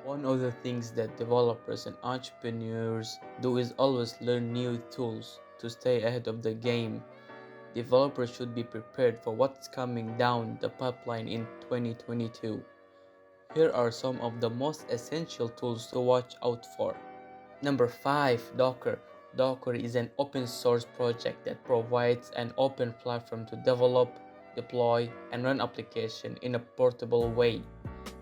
One of the things that developers and entrepreneurs do is always learn new tools to stay ahead of the game. Developers should be prepared for what's coming down the pipeline in 2022. Here are some of the most essential tools to watch out for. Number 5. Docker. Docker is an open source project that provides an open platform to develop, deploy, and run applications in a portable way.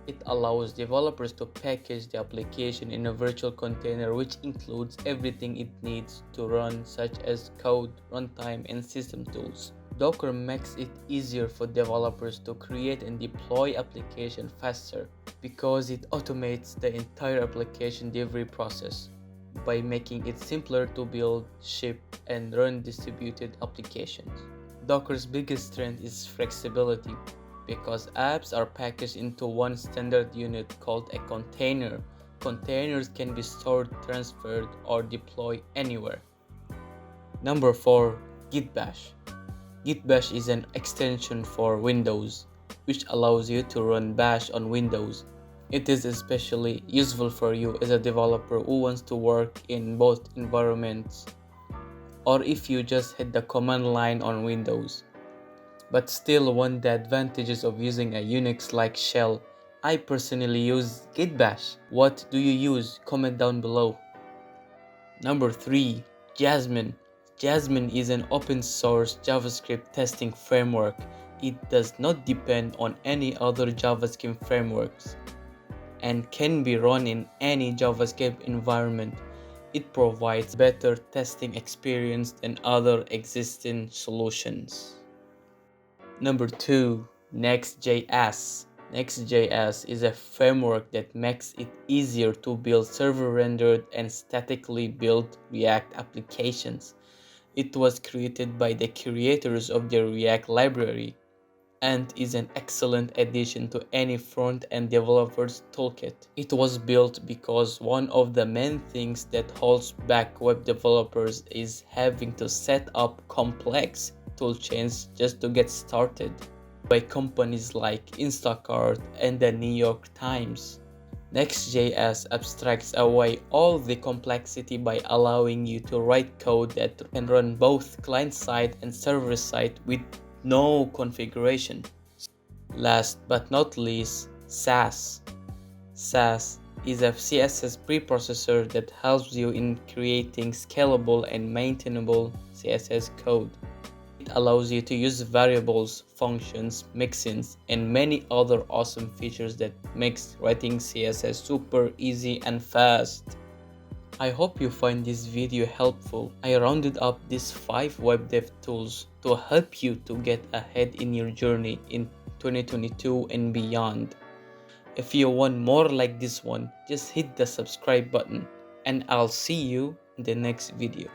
It allows developers to package the application in a virtual container, which includes everything it needs to run, such as code, runtime, and system tools. Docker makes it easier for developers to create and deploy applications faster because it automates the entire application delivery process by making it simpler to build, ship, and run distributed applications. Docker's biggest strength is flexibility because apps are packaged into one standard unit called a container. Containers can be stored, transferred, or deployed anywhere. Number 4. Gitbash. Gitbash is an extension for Windows, which allows you to run Bash on Windows. It is especially useful for you as a developer who wants to work in both environments, or if you just hit the command line on Windows, but still want the advantages of using a Unix-like shell. I personally use gitbash. What do you use? Comment down below. Number 3. Jasmine. Jasmine is an open source JavaScript testing framework. It does not depend on any other JavaScript frameworks and can be run in any JavaScript environment. It provides better testing experience than other existing solutions. Number 2. Next.js. Next.js is a framework that makes it easier to build server-rendered and statically built React applications. It was created by the creators of the React library and is an excellent addition to any front-end developer's toolkit. It was built because one of the main things that holds back web developers is having to set up complex toolchains just to get started by companies like Instacart and the New York Times. Next.js abstracts away all the complexity by allowing you to write code that can run both client-side and server-side with no configuration. Last but not least, sass. Sass is a CSS preprocessor that helps you in creating scalable and maintainable CSS code. It allows you to use variables, functions, mixins, and many other awesome features that makes writing CSS super easy and fast. I hope you find this video helpful. I rounded up these 5 web dev tools to help you to get ahead in your journey in 2022 and beyond. If you want more like this one, just hit the subscribe button and I'll see you in the next video.